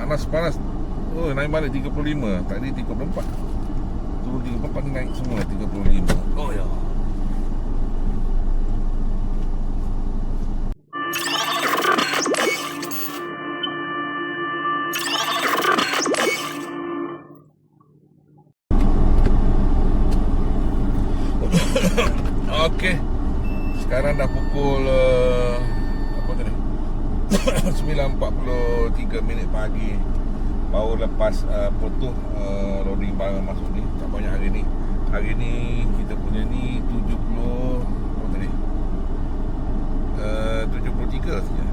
panas. Oh, naik balik 35. Tadi 34. Turun 34 ni naik semua 35. Oh ya. Okey. Sekarang dah pukul apa tadi? 9.43 minit pagi. Baru lepas potong loading barang masuk ni. Tak banyak hari ni. Hari ni kita punya ni 70 apa tadi? 73 saja.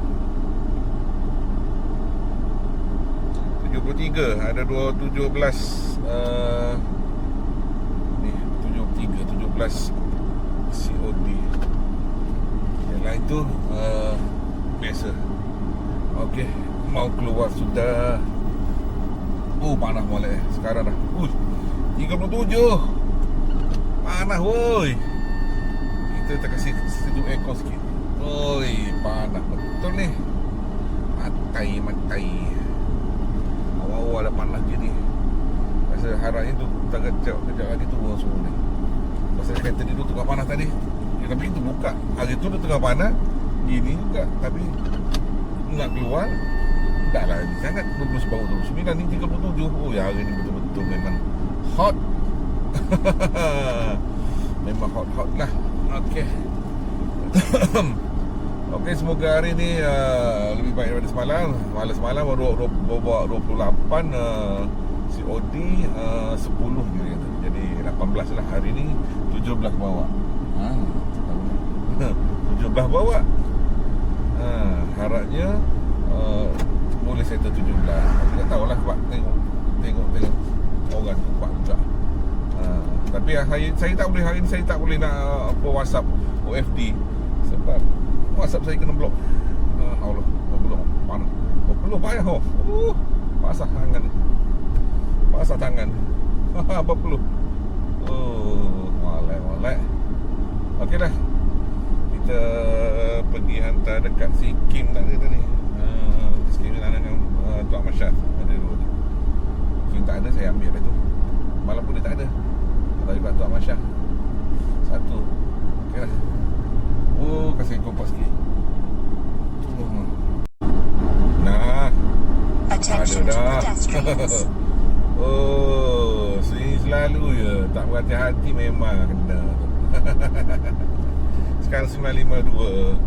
73 ada 17 ni 17 COD. Yang lain tu biasa. Okey, mau keluar sudah. Oh, panas molek sekarang dah. 37. Panas woi. Kita tak kasih sejuk aircon sikit. Oi, panas betul ni. Matai. Awal-awal dah panas je ni. Rasa harapnya tu tak kejap lagi turun semua ni. Pasal kereta dia tu tengah panas tadi. Tapi itu buka. Hari tu dia tengah panas. Gini juga. Tapi nak keluar tak lah sangat. 20 baru 29 ni 37. Oh ya, hari ni betul-betul memang hot. Memang hot lah. Okey. Okey, semoga hari ni lebih baik daripada semalam. Semalam bawa 28 COD 10 je kata. Jadi 18 lah. Hari ni 17 bawa. 17 bawa. Harapnya boleh settle 17. Aku tak tahulah sebab tengok orang tu buat juga. Tapi saya tak boleh hari ni, saya tak boleh nak apa WhatsApp OFD sebab WhatsApp saya kena blok. Allah, berpeluh panas. Berpeluh payah basah tangan ni. Basah tangan. Berpeluh. Molek. Okeylah. Kita pergi hantar dekat si Kim tadi. Kim ni dengan Tuan Masyaf. Ada dua ni. Kim tak ada, saya ambil dah tu. Malam pun dia tak ada. Kalau ikut Tuan Masyaf satu. Okeylah. Kasih kompas sikit. Nah, ada dah. Sini selalu je. Tak berhati-hati memang kena. Sekarang 9.52.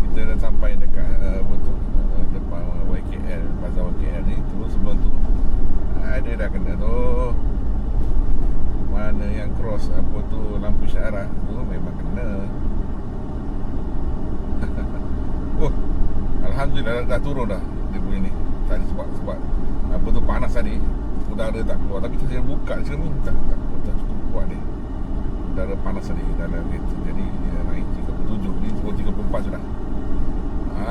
Kita dah sampai dekat depan YKL, Bazar YKL ni. Terus sebelum tu ada dah kena tu. Mana yang cross apa tu lampu syarat tu memang kena. Alhamdulillah dah turun dah dia punya ni. Tadi sebab apa tu panas tadi. Udara tak keluar. Tapi kita buka je ni tak cukup kuat dia. Udara panas tadi dalam kereta. Jadi dia naik 37 ni 34 sudah.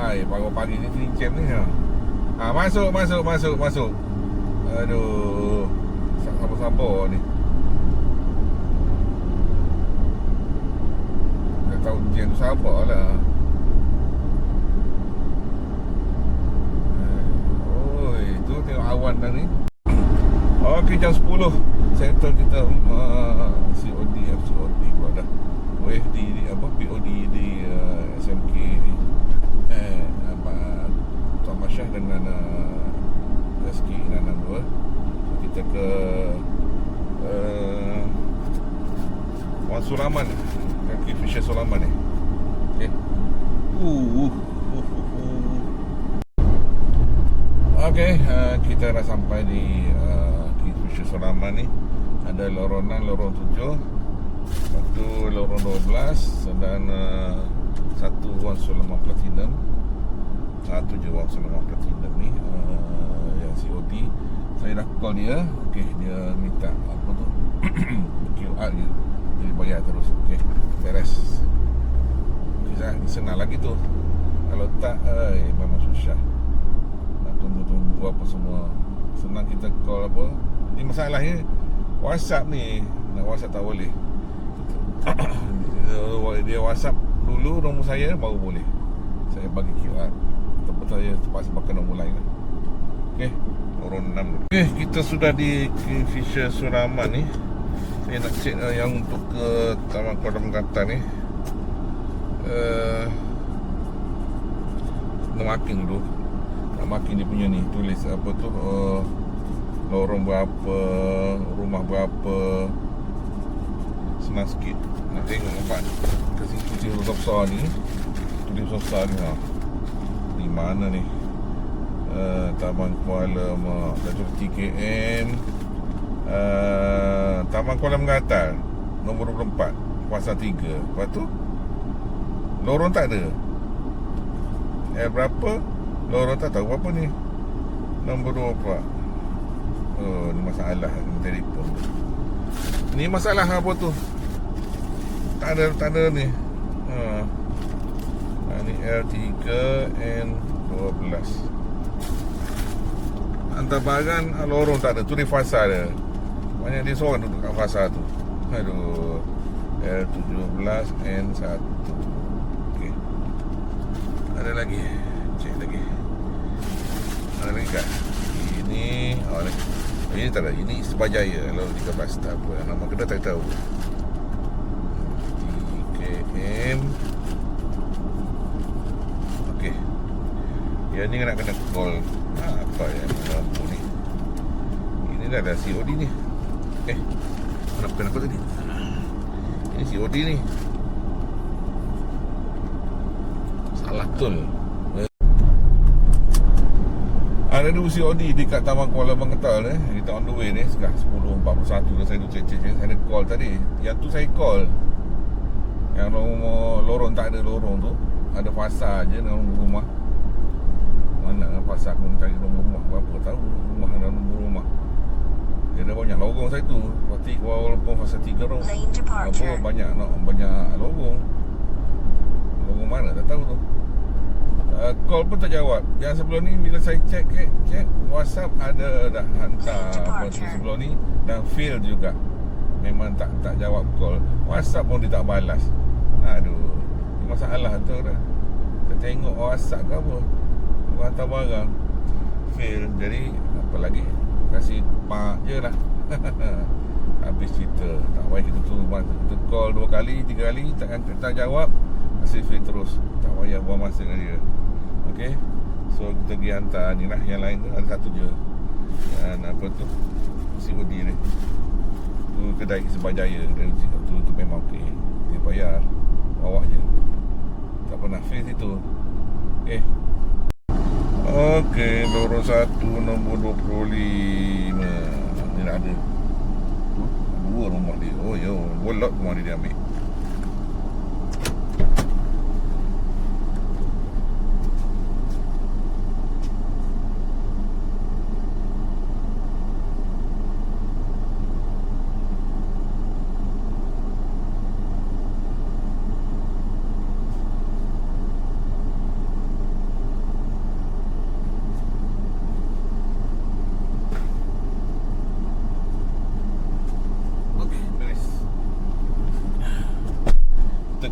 Pagi-pagi ni clean camp ni. Masuk. Aduh. Sabar-sabar ni. Tak tahu dia tu sabar lah. Tu tengok awan dah ni. Okey, jam 10 settle kita COD keluar dah. OFD ni apa POD di SMK Tuan Masyah dengan SK Nanang 2. So, kita ke Wan Sulaman, kaki Fisher Sulaman ni. Okey. Okey, kita dah sampai di Kingfisher Sulaman ni. Ada lorong 6, lorong 7, satu lorong 12 dan satu Wan Sulaman Platinum. Satu je Wan Sulaman Platinum ni yang COD. Saya dah call dia. Okey, dia minta apa tu QR je. Jadi bayar terus. Okey, beres. Senang lagi tu. Kalau tak, memang susah. Tunggu apa semua. Senang kita call apa. Ni masalahnya WhatsApp ni. Nak WhatsApp tak boleh. Dia WhatsApp dulu nombor saya baru boleh. Saya bagi QR. Ataupun saya terpaksa pakai nombor lain lah. Okay. lorong 6. Okay, kita sudah di Kingfisher Suraman ni. Saya nak cek yang untuk ke Taman Kuala Mengatan ni. Nak marking dulu. Nak marking dia punya ni, tulis apa tu, lorong berapa, rumah berapa. Senang sikit. Nak tengok nampak ke situ besar ni. Tulis besar ni ha. Di mana ni? Taman Kuala Mengatan 3km. Taman Kuala Mengatan nombor 24 Kuasa 3. Lepas tu lorong tak ada. Berapa? Lorong tak tahu apa ni. Nombor 24. Oh, ni masalah ni telefon. Ni masalah apa tu? Tak ada ni. Ni L3N12. Antarbaran lorong tak ada. Tu di fasa dia. Banyak dia seorang duduk kat fasa tu. Aduh. L17N1. Okey. Ada lagi. Cek lagi. Ada lagi kan? Ini ini tak ada. Ini Sebajaya. Lorong 13 tak apa. Nama kedai tak tahu. 3km. Okey. Yang ni nak kena call. Apa yang lampu ni? Ini dah ada COD ni. Mana bukan apa tadi? Ini COD ni. Salah betul. Ada dua COD dekat Taman Kuala Mengatan kita on the way ni. Sekarang 10.41 dah saya tu cek. Saya ada call tadi. Yang tu saya call. Yang lorong tak ada lorong tu. Ada fasa je dalam rumah. Mana dengan fasa aku mencari nombor rumah. Berapa tahu rumah dan nombor rumah. Dia ada banyak lorong saya tu. Walaupun fasa 3 orang. Apa banyak lorong. Lorong mana tak tahu tu. Call pun tak jawab. Yang sebelum ni bila saya cek WhatsApp ada dah hantar sebelum ni dan fail juga. Memang tak jawab call. WhatsApp pun dia tak balas. Aduh, masalah tu dah. Kita tengok WhatsApp ke apa, hantar barang fail. Jadi apa lagi, kasih pak je lah. Habis cerita. Tak payah kita call 2 kali 3 kali tak jawab, kasih fail terus. Tak payah buang masa dengan dia. Okay, so kita pergi hantar ni lah. Yang lain tu ada satu je. Dan apa tu, COD ni tu kedai Sebajaya. Tu memang okey. Dia bayar, bawa je. Tak pernah fail situ. Okey, lorong 1 nombor 25. Ni nak ada tu, 2 rumah dia. Oh yo, bolot rumah dia ambil.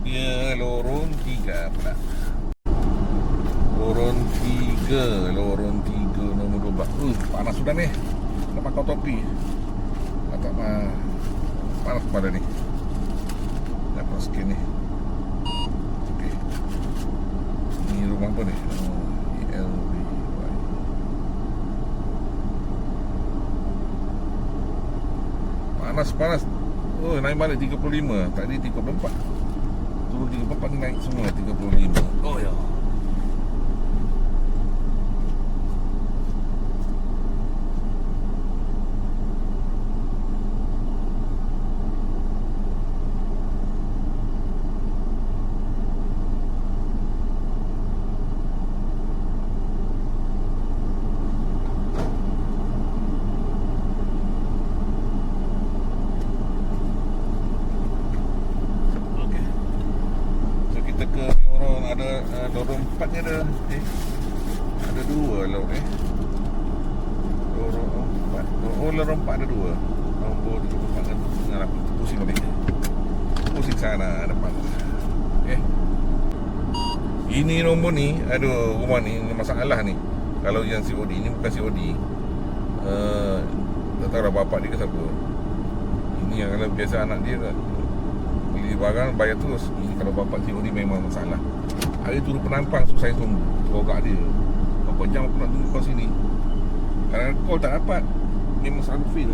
Dia lorong 3 pula. Lorong 3 nombor 12. Panas sudah ni. Nak pakai topi. Tak panas pada ni. Dapat sikit ni. Okey. Ni rumah apa ni? ELB. Panas. Oh, naik balik 35. Tadi 34. Turun 34 naik semua 35. Oh ya. Lorong 4 ni ada ada 2 lorong lorong 4. Lorong 4 ada 2. Nombor 34 dengan 8. Pusing balik. Pusing sana depan. Ini nombor ni, aduh, rumah ni masalah ni. Kalau yang COD ni bukan COD. Tak tahu dah bapak dia ke siapa. Ini yang kalau biasa anak dia kan, beli barang bayar terus. Ini kalau bapak COD memang masalah. Hari turun penampang so saya tunggu terogak dia. Berapa jam aku nak tunggu kau sini. Kalau call tak dapat, memang selalu fail.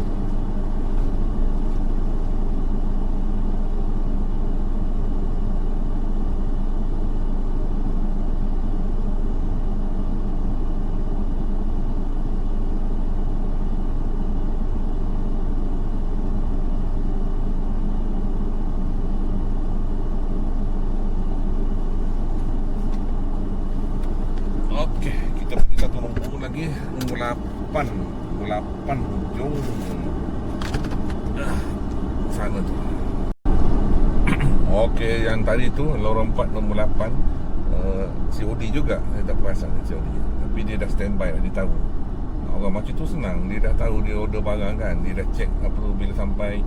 Okey, kita pergi satu nombor lagi, nombor 8. Nombor 8 hujung sana tu. Okey, yang tadi tu lorong 4 nombor 8 COD juga. Saya tak perasan COD. Tapi dia dah standby dah, dia tahu. Orang macam tu senang, dia dah tahu dia order barang kan. Dia dah check apa tu bila sampai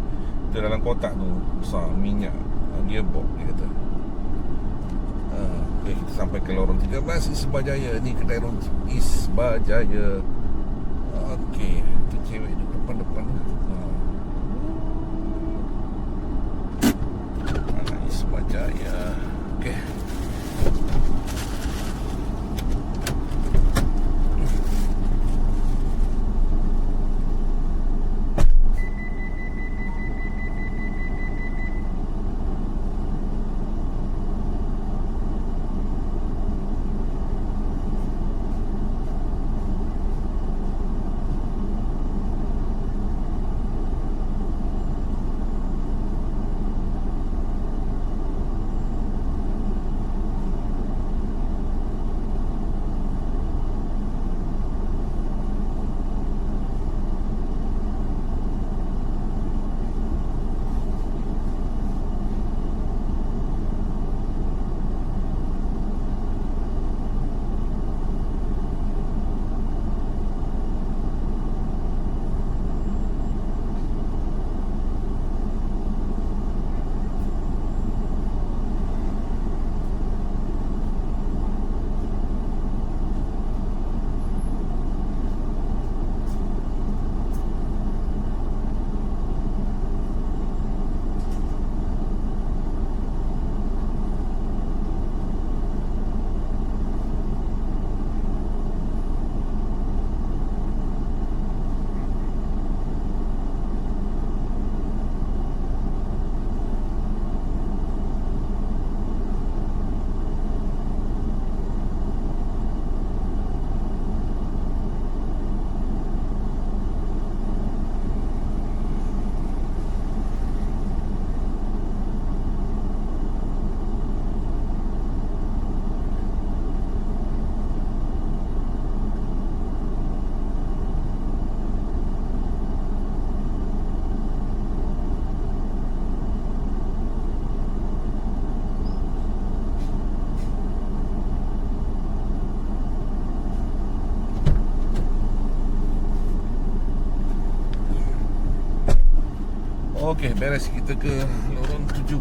tu dalam kotak tu besar minyak gearbox dia kata. Okay, kita sampai ke lorong 13 Isbahjaya. Ni kedai Isbahjaya. Okey, tu cewek tu depan-depan. Mana Isbahjaya. Okey. Okey, beres kita ke lorong 17.